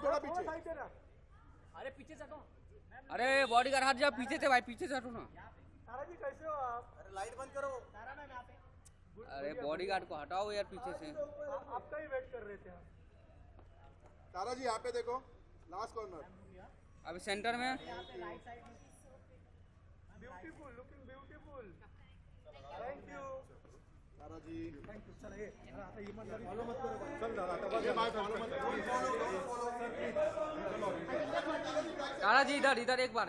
थोड़ा पीछे। अरे पीछे से हटो। अरे बॉडीगार्ड हट जा, पीछे से भाई, पीछे से हटो ना। तारा जी कैसे हो आप? अरे लाइट बंद करो। अरे बॉडीगार्ड को हटाओ यार पीछे से। आपका ही वेट कर रहे थे हम। तारा जी यहाँ पे देखो, लास्ट कॉर्नर। अभी सेंटर में। Beautiful, looking beautiful. Thank you Tara ji. Thank you. चल ये फॉलो मत करो। चल दादा फॉलो मत करो। तारा जी इधर इधर एक बार।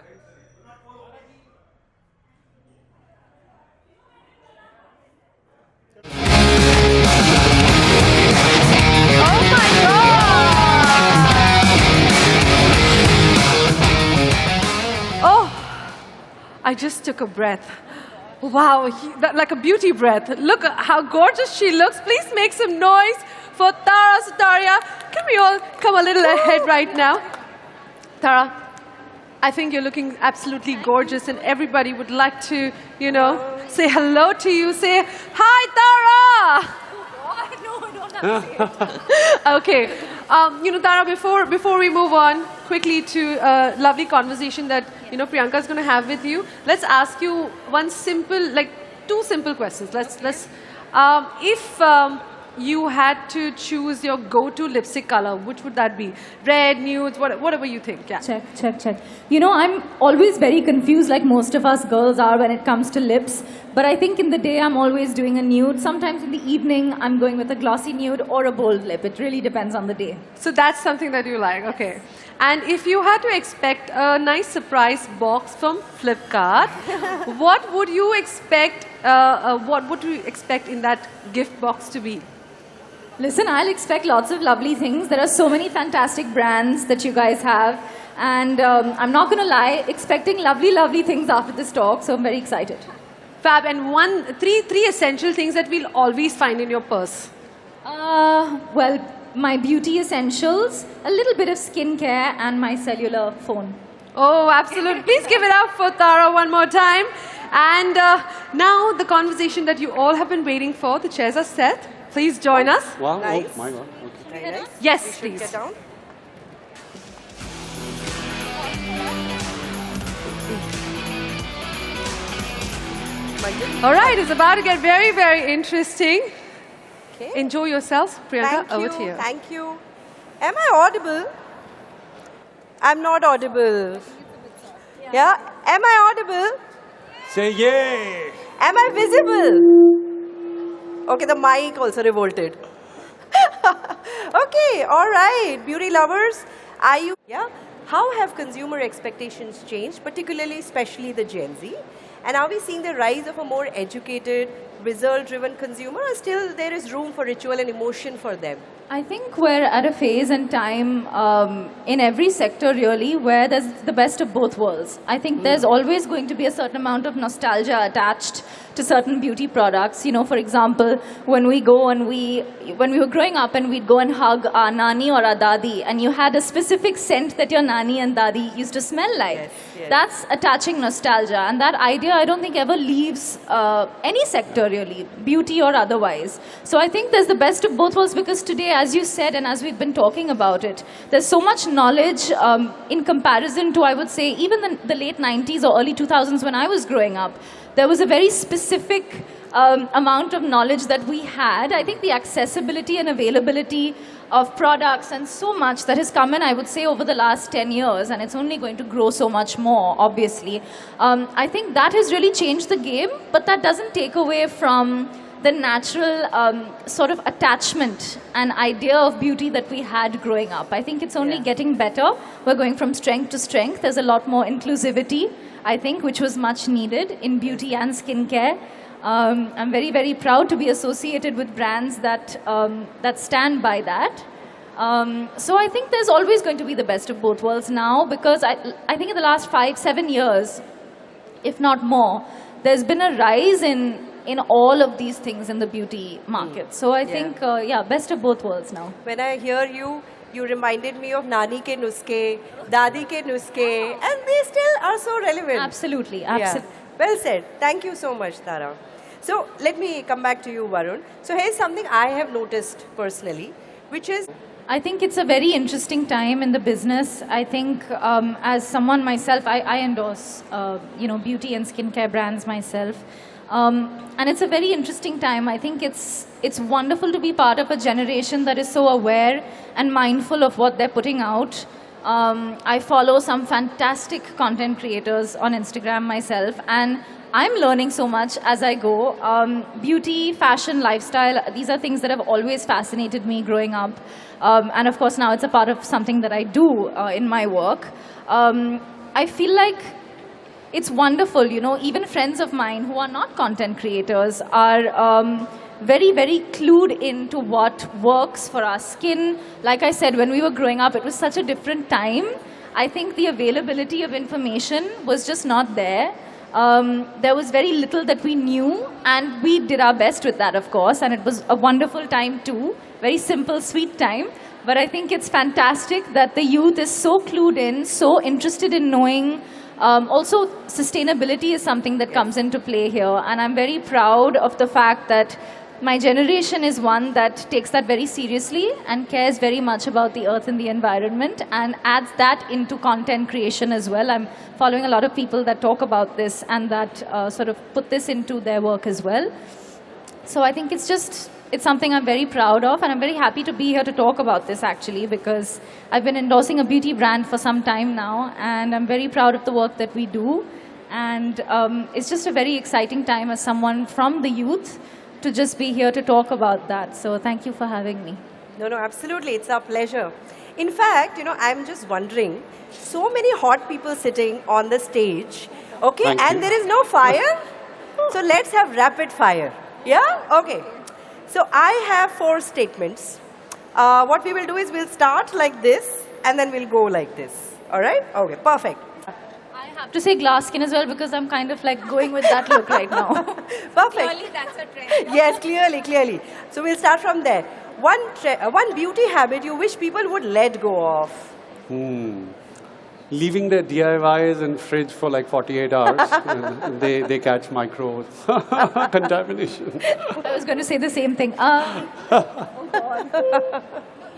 I just took a breath. Wow, like a beauty breath. Look how gorgeous she looks. Please make some noise for Tara Sutaria. Can we all come a little ahead right now? Tara, I think you're looking absolutely gorgeous and everybody would like to, you know, say hello to you. Say, hi, Tara! No, I don't have to say it. Okay. You know, Tara, before we move on quickly to a lovely conversation that, you know, Priyanka is going to have with you, let's ask you one simple, like two simple questions. If you had to choose your go-to lipstick color, which would that be? Red, nudes, whatever you think. Yeah. Check. You know, I'm always very confused like most of us girls are when it comes to lips. But I think in the day I'm always doing a nude. Sometimes in the evening I'm going with a glossy nude or a bold lip. It really depends on the day. So that's something that you like, okay. And if you had to expect a nice surprise box from Flipkart, what would you expect in that gift box to be? Listen, I'll expect lots of lovely things. There are so many fantastic brands that you guys have. And I'm not going to lie, expecting lovely, lovely things after this talk. So I'm very excited. Fab, and three essential things that we'll always find in your purse. Well, my beauty essentials, a little bit of skincare, and my cellular phone. Oh, absolutely. Please give it up for Tara one more time. And now the conversation that you all have been waiting for. The chairs are set. Please join us. Wow, Nice. oh my God. Okay. Very nice. Yes, please. Get down. All right, it's about to get very, very interesting. Okay. Enjoy yourselves. Priyanka, Thank over you. to you. Thank you. Am I audible? I'm not audible. Yeah? Am I audible? Say yay! Am I visible? Okay, the mic also revolted. Okay, all right. Beauty lovers, are you? Yeah? How have consumer expectations changed, particularly, especially the Gen Z? And are we seeing the rise of a more educated, result-driven consumer, or still there is room for ritual and emotion for them? I think we're at a phase and time in every sector really where there's the best of both worlds. I think there's always going to be a certain amount of nostalgia attached to certain beauty products. You know, for example, when we were growing up and we'd go and hug our nani or our dadi, and you had a specific scent that your nani and dadi used to smell like. Yes. That's attaching nostalgia, and that idea I don't think ever leaves any sector really, beauty or otherwise. So I think there's the best of both worlds because today, as you said and as we've been talking about it, there's so much knowledge in comparison to, I would say, even the late 90s or early 2000s when I was growing up. There was a very specific amount of knowledge that we had. I think the accessibility and availability of products and so much that has come in, I would say, over the last 10 years, and it's only going to grow so much more, obviously. I think that has really changed the game, but that doesn't take away from the natural sort of attachment and idea of beauty that we had growing up. I think it's only getting better. We're going from strength to strength. There's a lot more inclusivity, I think, which was much needed in beauty and skincare. I'm very, very proud to be associated with brands that stand by that. So I think there's always going to be the best of both worlds now because I think in the last 5-7 years, if not more, there's been a rise in all of these things in the beauty market. So I think, best of both worlds now. When I hear you, you reminded me of Nani ke nuske, Dadi ke nuske, and they still are so relevant. Absolutely, Yeah. absolutely. Well said. Thank you so much, Tara. So let me come back to you, Varun. So here's something I have noticed personally, which is I think it's a very interesting time in the business. I think as someone myself, I endorse beauty and skincare brands myself. And it's a very interesting time. I think it's wonderful to be part of a generation that is so aware and mindful of what they're putting out. I follow some fantastic content creators on Instagram myself, and I'm learning so much as I go. Beauty, fashion, lifestyle, these are things that have always fascinated me growing up. And of course now it's a part of something that I do in my work. I feel like it's wonderful, even friends of mine who are not content creators are very, very clued into what works for our skin. Like I said, when we were growing up, it was such a different time. I think the availability of information was just not there. There was very little that we knew, and we did our best with that, of course, and it was a wonderful time too. Very simple, sweet time. But I think it's fantastic that the youth is so clued in, so interested in knowing. Also, sustainability is something that comes into play here, and I'm very proud of the fact that my generation is one that takes that very seriously and cares very much about the earth and the environment and adds that into content creation as well. I'm following a lot of people that talk about this and that sort of put this into their work as well. So I think it's something I'm very proud of, and I'm very happy to be here to talk about this actually, because I've been endorsing a beauty brand for some time now, and I'm very proud of the work that we do. And it's just a very exciting time as someone from the youth to just be here to talk about that. So thank you for having me. No, absolutely. It's our pleasure. In fact, I'm just wondering, so many hot people sitting on the stage, okay, Thank and you. there is no fire. So let's have rapid fire. Yeah? Okay. So I have 4 statements. What we will do is we'll start like this, and then we'll go like this. All right? Okay, perfect. I have to say glass skin as well, because I'm kind of like going with that look right now. Perfect. Clearly, that's a trend. Yes, clearly. So we'll start from there. One beauty habit you wish people would let go of. Leaving their DIYs in fridge for like 48 hours, and they catch micro contamination. I was going to say the same thing. You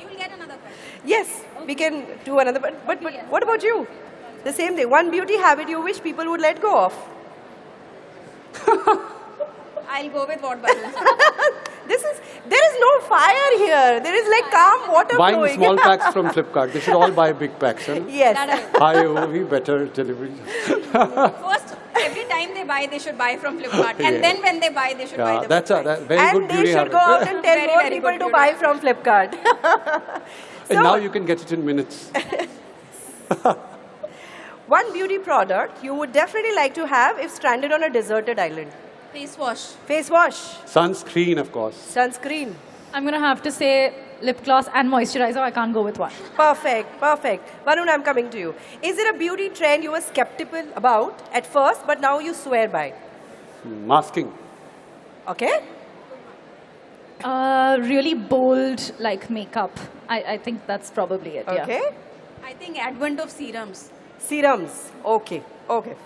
will get another question. Yes, we can do another. But what about you? The same thing. One beauty habit you wish people would let go of. I'll go with what bubbles. There is no fire here. There is like calm water Buying flowing. small packs from Flipkart. They should all buy big packs. Huh? Yes. High OV, better delivery. First, every time they buy, they should buy from Flipkart. And Yeah. then when they buy, they should buy the That's website. a very And good they beauty should habit. go out and tell Very, more very people good to beauty buy from Flipkart. And So- now you can get it in minutes. One beauty product you would definitely like to have if stranded on a deserted island. Face wash. Face wash, Sunscreen, of course. sunscreen. I'm going to have to say lip gloss and moisturizer. I can't go with one. Perfect. Varun, I'm coming to you. Is it a beauty trend you were skeptical about at first, but now you swear by? Masking. Okay? Really bold like makeup. I think that's probably it. Yeah. Okay. I think advent of serums. Serums. Okay.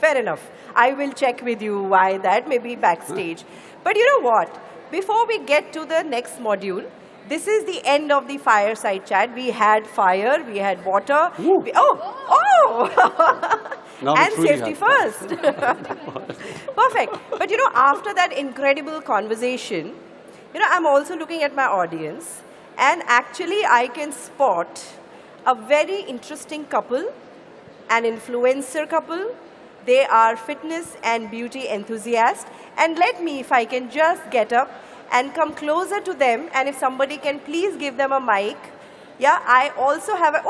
Fair enough. I will check with you why that, maybe backstage. But you know what? Before we get to the next module, this is the end of the fireside chat. We had fire, we had water. Ooh. Now we And truly safety have first. Perfect. But after that incredible conversation, I'm also looking at my audience, and actually I can spot a very interesting couple, an influencer couple. They are fitness and beauty enthusiasts. And let me, if I can just get up and come closer to them, and if somebody can please give them a mic. Yeah, I also have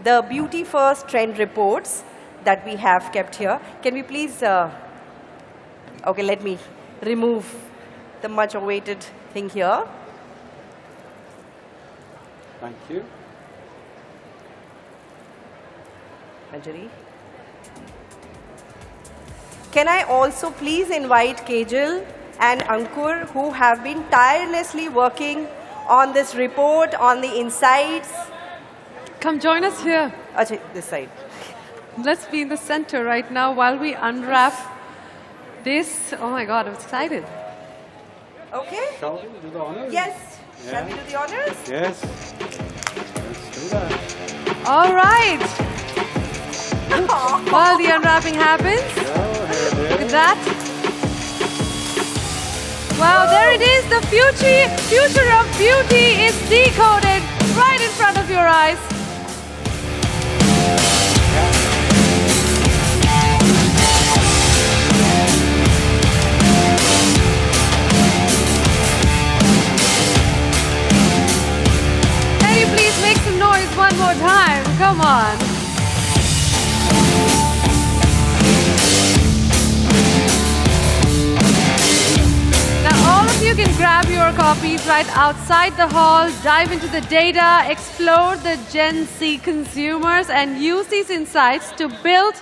the Beauty First trend reports that we have kept here. Can we please, okay, let me remove the much awaited thing here. Thank you. Anjali. Can I also please invite Kajal and Ankur, who have been tirelessly working on this report, on the insights. Come join us here. Achha, this side. Let's be in the center right now while we unwrap this. Oh my God, I'm excited. Okay? Shall we do the honors? Yes. Shall we do the honors? Yes. All right. While the unwrapping happens, look at that. Wow, there it is. The future of beauty is decoded right in front of your eyes. Can you please make some noise one more time? Come on. Now all of you can grab your copies right outside the hall, dive into the data, explore the Gen Z consumers and use these insights to build,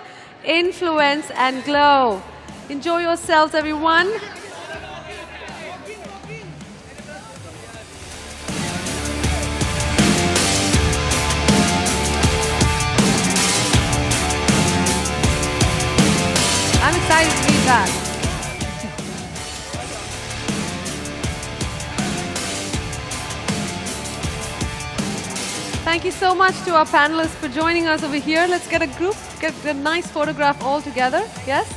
influence and glow. Enjoy yourselves, everyone. I'm excited to read that. Thank you so much to our panelists for joining us over here. Let's get a nice photograph all together. Yes?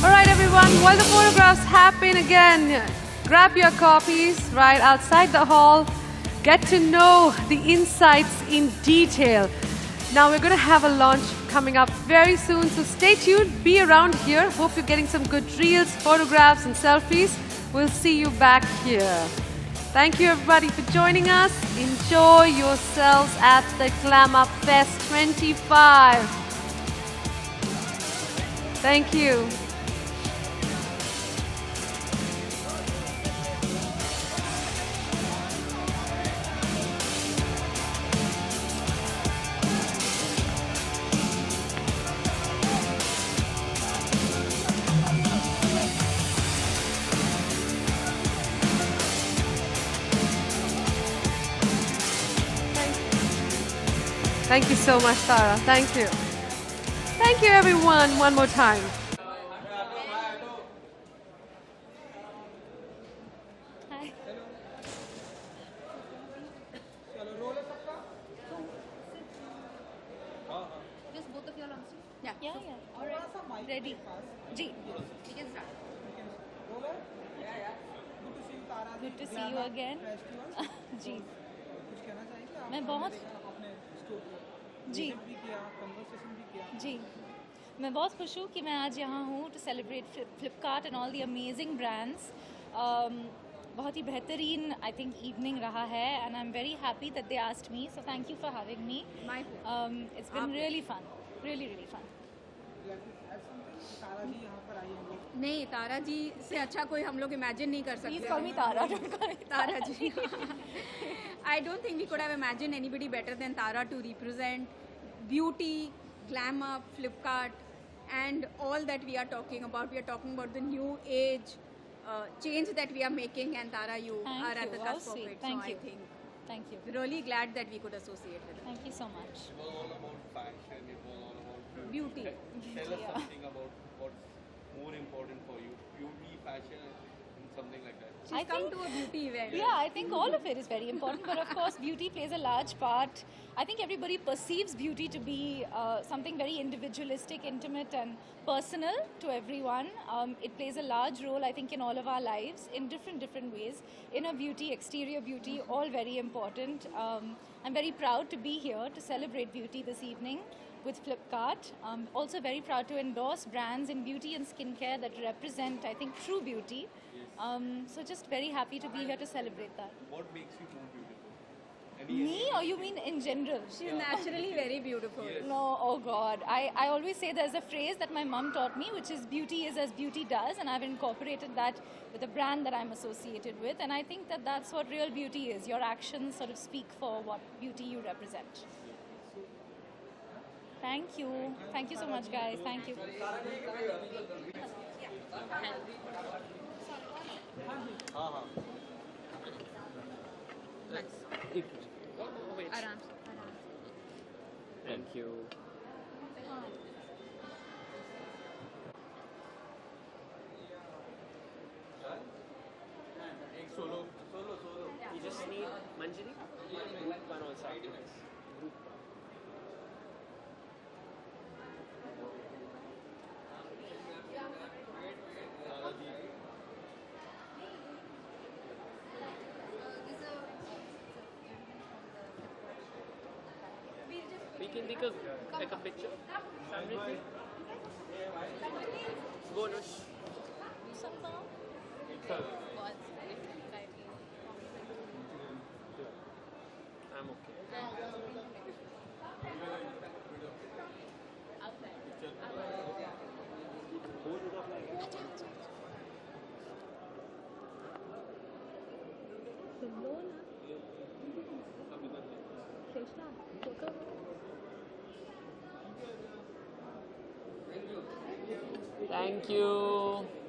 All right, everyone, while the photographs happen again, grab your copies right outside the hall. Get to know the insights in detail. Now we're going to have a launch coming up very soon, so stay tuned, be around here. Hope you're getting some good reels, photographs and selfies. We'll see you back here. Thank you everybody for joining us. Enjoy yourselves at the Glam Up Fest 25. Thank you. Thank you so much, Tara. Thank you. Thank you, everyone, one more time. Hi. Just both of you all on screen? Yeah. Yeah, yeah. All right. Ready. Ji. We can start. Good to see you again. जी मैं बहुत जी जी मैं बहुत खुश हूँ कि मैं आज यहाँ हूँ to celebrate Flipkart and all the amazing brands. बहुत ही बेहतरीन I think evening रहा है and I'm very happy that they asked me, so thank you for having me. My It's been really fun, really fun. नहीं, तारा जी से अच्छा कोई हम लोग इमेजिन नहीं कर सकते. Please call me Tara, don't call me Tara ji. I don't think we could have imagined anybody better than Tara to represent beauty, glam up, Flipkart, and all that we are talking about. We are talking about the new age change that we are making, and Tara, you Thank are at you. the How cusp of sweet. it. Thank so you. I think Thank you. we're really glad that we could associate with it. Thank you so much. It was all about fashion, it was all about Beauty. Tell us something about what's more important for you, beauty, fashion, and something like that. She's come to a beauty event. Yeah, I think all of it is very important, but of course, beauty plays a large part. I think everybody perceives beauty to be something very individualistic, intimate, and personal to everyone. It plays a large role, I think, in all of our lives in different ways. Inner beauty, exterior beauty, all very important. I'm very proud to be here to celebrate beauty this evening with Flipkart. Also very proud to endorse brands in beauty and skincare that represent, I think, true beauty. So just very happy to be here to celebrate that. What makes you more beautiful? Me, or you mean in general? She's naturally very beautiful. No, oh God. I always say there's a phrase that my mum taught me, which is beauty is as beauty does, and I've incorporated that with the brand that I'm associated with, and I think that that's what real beauty is. Your actions sort of speak for what beauty you represent. Thank you. Thank you so much, guys. Thank you. आराम से. Thank you. one also after this. Group. We can take a picture. Samriti. Go, Nush. I'm okay. Thank you.